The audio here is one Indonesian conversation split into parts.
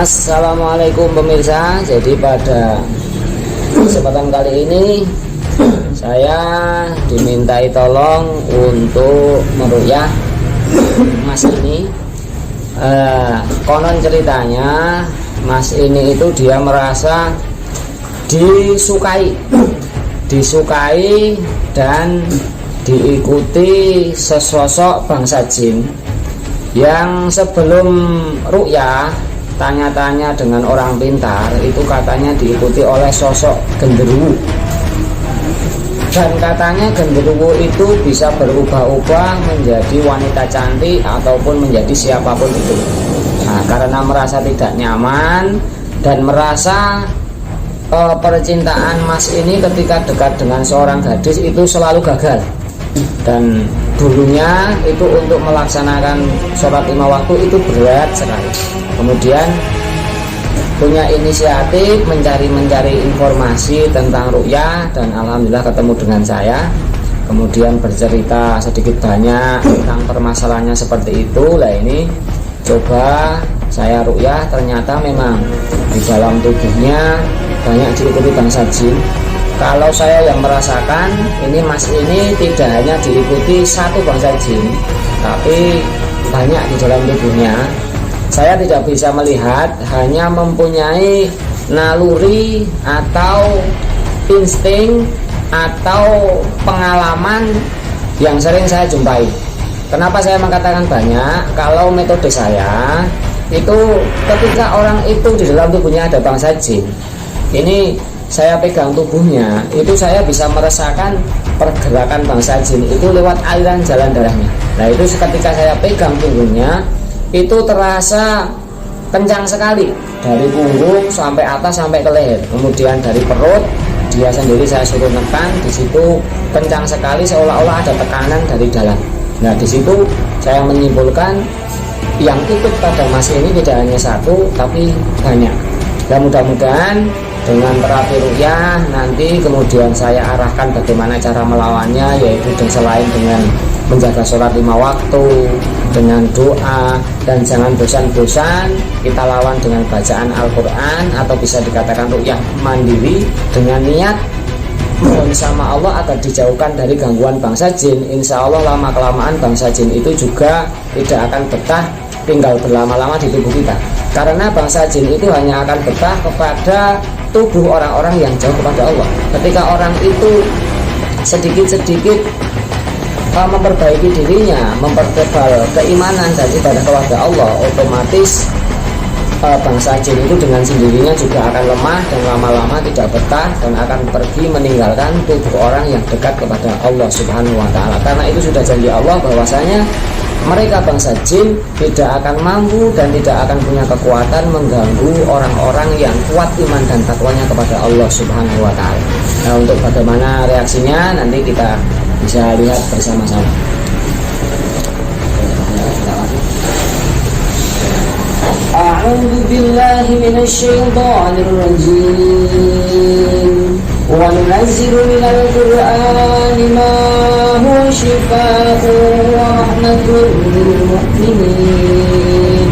Assalamualaikum pemirsa. Jadi pada kesempatan kali ini saya dimintai tolong untuk meruqyah Mas ini. Konon ceritanya Mas ini itu dia merasa disukai dan diikuti sesosok bangsa jin yang sebelum ruqyah tanya-tanya dengan orang pintar itu katanya diikuti oleh sosok genderuwo, dan katanya genderuwo itu bisa berubah-ubah menjadi wanita cantik ataupun menjadi siapapun itu. Nah, karena merasa tidak nyaman dan merasa percintaan Mas ini ketika dekat dengan seorang gadis itu selalu gagal, dan dulunya itu untuk melaksanakan sholat 5 waktu itu berat sekali. Kemudian punya inisiatif mencari informasi tentang ruqyah, dan alhamdulillah ketemu dengan saya. Kemudian bercerita sedikit banyak tentang permasalahannya seperti itu. Lah ini coba saya ruqyah, ternyata memang di dalam tubuhnya banyak diikuti bangsa jin. Kalau saya yang merasakan ini Mas ini tidak hanya diikuti satu bangsa jin, tapi banyak di dalam tubuhnya. Saya tidak bisa melihat, hanya mempunyai naluri atau insting atau pengalaman yang sering saya jumpai. Kenapa saya mengatakan banyak? Kalau metode saya itu ketika orang itu di dalam tubuhnya ada bangsa jin, ini saya pegang tubuhnya, itu saya bisa merasakan pergerakan bangsa jin itu lewat aliran jalan darahnya. Nah itu ketika saya pegang punggungnya itu terasa kencang sekali, dari punggung sampai atas sampai ke leher. Kemudian dari perut dia sendiri saya suruh nekan, di situ kencang sekali seolah-olah ada tekanan dari dalam. Nah di situ saya menyimpulkan yang ikut pada Mas ini tidak hanya satu tapi banyak. Dan mudah-mudahan dengan terapi ruqyah nanti kemudian saya arahkan bagaimana cara melawannya, yaitu selain dengan menjaga sholat 5 waktu, dengan doa, dan jangan bosan-bosan kita lawan dengan bacaan Al-Quran, atau bisa dikatakan ruqyah mandiri dengan niat mohon sama Allah agar dijauhkan dari gangguan bangsa jin. Insya Allah lama-kelamaan bangsa jin itu juga tidak akan betah tinggal berlama-lama di tubuh kita, karena bangsa jin itu hanya akan betah kepada tubuh orang-orang yang jauh kepada Allah. Ketika orang itu sedikit-sedikit memperbaiki dirinya, mempertebal keimanan dan ibadah kepada Allah, otomatis bangsa jin itu dengan sendirinya juga akan lemah dan lama-lama tidak betah dan akan pergi meninggalkan tubuh orang yang dekat kepada Allah Subhanahu wa Ta'ala. Karena itu sudah janji Allah bahwasanya mereka bangsa jin tidak akan mampu dan tidak akan punya kekuatan mengganggu orang-orang yang kuat iman dan takwanya kepada Allah Subhanahu wa Ta'ala. Nah, untuk bagaimana reaksinya nanti kita bisa lihat bersama-sama. A'udzu billahi minasyaitonir rajim. Wa nunazzilu minal qur'ani ma huwa shifaa'un wa rahmatun lil mu'minin.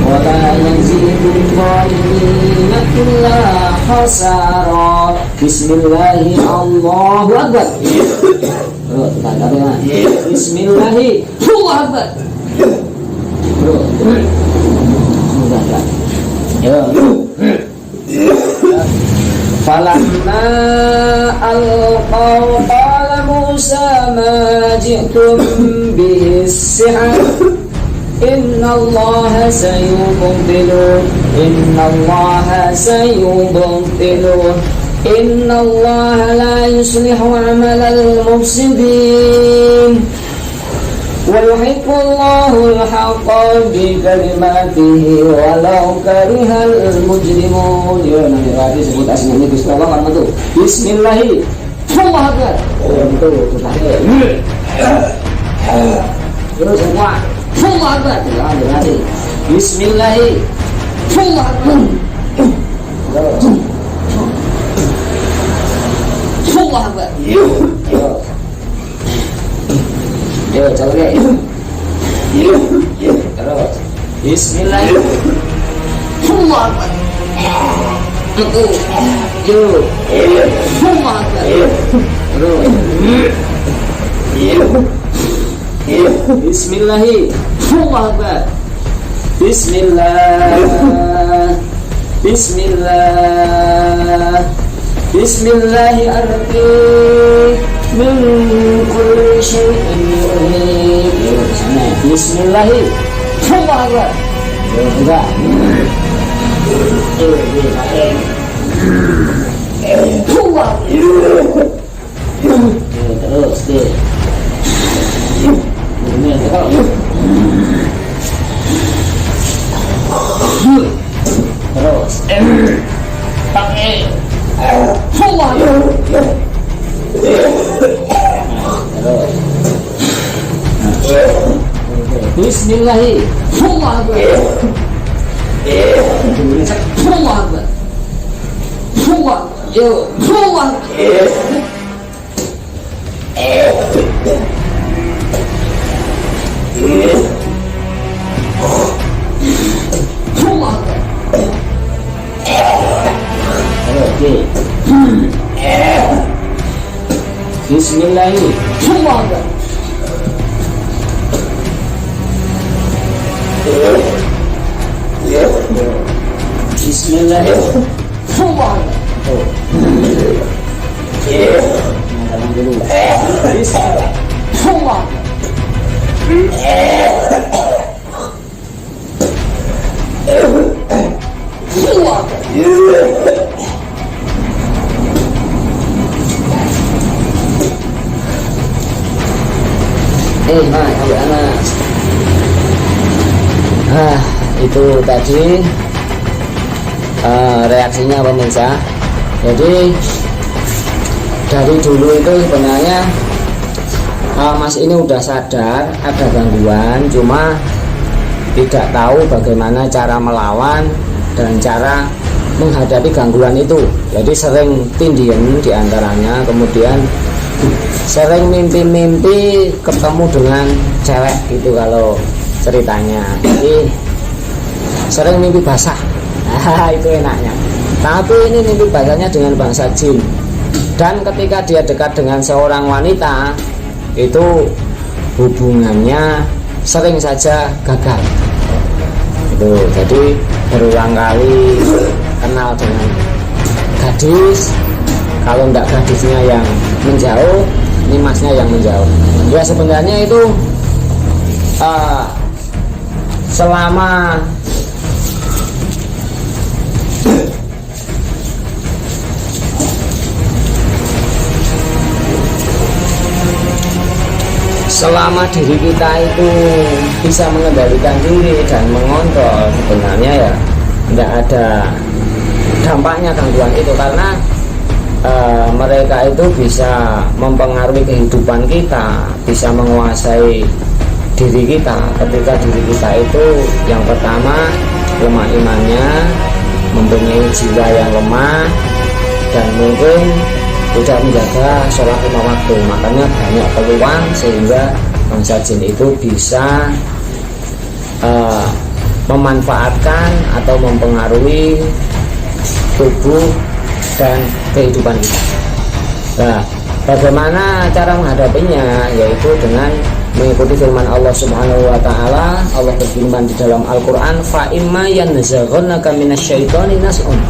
Wa la yazidul zalimina illa khasara. Bismillahi Allahu Akbar. Bismillahi Allahu Akbar. Falamma alqaw qala Musa ma ji'tum bihi as-sihr inna Allaha sayubtiluh inna Allaha la yuslihu amalal mufsidin wa yuhibbu Allahu al-haqqa bi kalimatihi walau karihal mujrimun. Ya nanti lagi sebut asmanya Gusti Allah kan itu. Bismillahi Allahu Akbar. Itu terus semua Allahu Akbar. Hati-hati. Bismillahi Allahu Akbar. Allahu Akbar. Yo, coba terus. Bismillahirrahmanirrahim. Aku yuk Bismillahirrahmanirrahim. Bismillahirrahmanirrahim. Min kulli syai'in Bismillahirrahmanirrahim. Enggak. Terus deh. Ini terus. Terus. Pakai. Bismillahirrahmanirrahim. Bismillahirrahmanirrahim. Itu tadi reaksinya pemirsa. Jadi dari dulu itu sebenarnya Mas ini udah sadar ada gangguan, cuma tidak tahu bagaimana cara melawan dan cara menghadapi gangguan itu. Jadi sering tindian diantaranya, kemudian sering mimpi-mimpi ketemu dengan cewek gitu kalau ceritanya. Jadi sering mimpi basah. Itu enaknya. Tapi ini mimpi basahnya dengan bangsa jin. Dan ketika dia dekat dengan seorang wanita, itu hubungannya sering saja gagal. Itu jadi berulang kali kenal dengan gadis. Kalau enggak gadisnya yang menjauh, ini masnya yang menjauh. Ya sebenarnya itu selama diri kita itu bisa mengendalikan diri dan mengontrol, sebenarnya ya tidak ada dampaknya gangguan itu, karena mereka itu bisa mempengaruhi kehidupan kita, bisa menguasai diri kita. Ketika diri kita itu yang pertama lemah imannya, mempunyai jiwa yang lemah, dan mungkin tidak menjaga sholat 5 waktu, makanya banyak peluang sehingga bangsa jin itu bisa memanfaatkan atau mempengaruhi tubuh dan kehidupan kita. Nah, bagaimana cara menghadapinya? Yaitu dengan mengikuti firman Allah Subhanahu wa taala. Allah berfirman di dalam Al-Qur'an, "Fa imma yanzaghannaka minasyaitoni nas'un."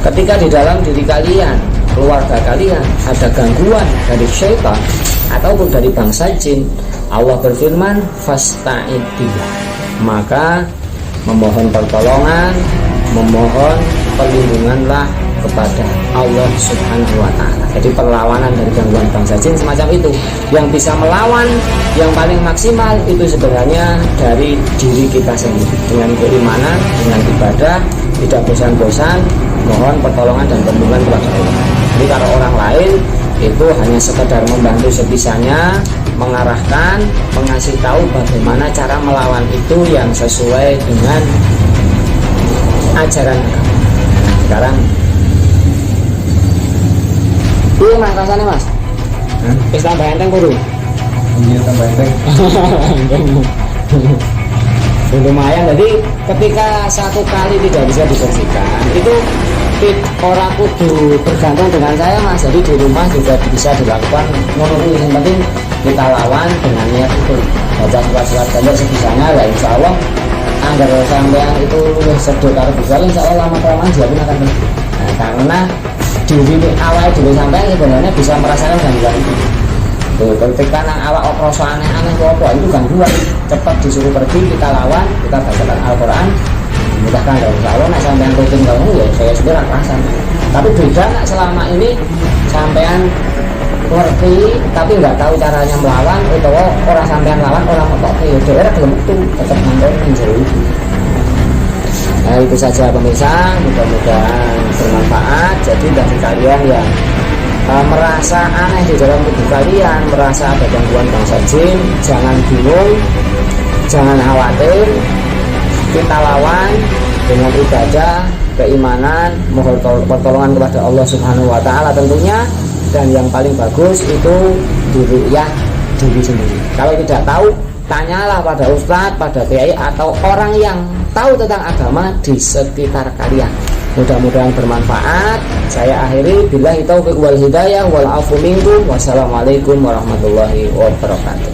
Ketika di dalam diri kalian, keluarga kalian ada gangguan dari syaitan ataupun dari bangsa jin, Allah berfirman, "Fasta'id billah." Maka memohon pertolongan, memohon perlindunganlah kepada Allah Subhanahu wa taala. Jadi perlawanan dari gangguan bangsa jin semacam itu. Yang bisa melawan yang paling maksimal itu sebenarnya dari diri kita sendiri, dengan keimanan, dengan ibadah, tidak bosan-bosan mohon pertolongan dan perlindungan kepada Allah. Jadi kalau orang lain itu hanya sekedar membantu sebisanya, mengarahkan, mengasih tahu bagaimana cara melawan itu yang sesuai dengan ajaran agama. Sekarang iya mas, rasanya mas wis tambah enteng kudu. Iya tambah enteng. lumayan. Jadi ketika satu kali tidak bisa dibersihkan itu orang kudu bergantung dengan saya Mas, jadi di rumah juga bisa dilakukan menurut yang penting kita lawan dengan niat itu baca surat-surat gambar sebisanya lah, insya Allah agar sampean itu sedot karo bisa insya Allah lama-kelamaan dia pun akan bersih. Nah, karena diri awal dulu sampai sebenarnya bisa merasakan gangguan itu. Tuh, ketika nang awak oproso aneh-aneh apa itu gangguan, cepat disuruh pergi, kita lawan, kita bacakan Al-Quran, mudahkan dari insya Allah. Nah sampean rutin kamu ya saya sudah rasakan. Tapi beda nak selama ini sampean ngerti tapi nggak tahu caranya melawan, atau orang sampean lawan orang otak ya daerah belum itu tetap nonton menjauh. Nah itu saja pemirsa, mudah-mudahan bermanfaat. Jadi bagi kalian yang merasa aneh di dalam tubuh kalian, merasa ada gangguan bangsa jin, jangan bingung, jangan khawatir, kita lawan dengan ibadah, keimanan, mohon pertolongan kepada Allah Subhanahu wa taala tentunya, dan yang paling bagus itu diruqyah diri sendiri. Kalau tidak tahu, tanyalah pada ustadz, pada kiai atau orang yang tahu tentang agama di sekitar kalian. Mudah-mudahan bermanfaat. Saya akhiri, billahi taufiq wal hidayah wal afu minkum. Wassalamualaikum warahmatullahi wabarakatuh.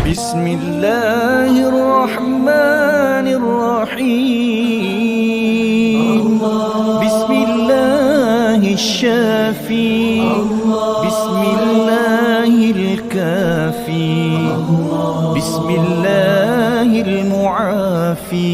Bismillahirrahmanirrahim. Bismillahirrahmanirrahim. Bismillahirkafi. Bismillahirmuafi.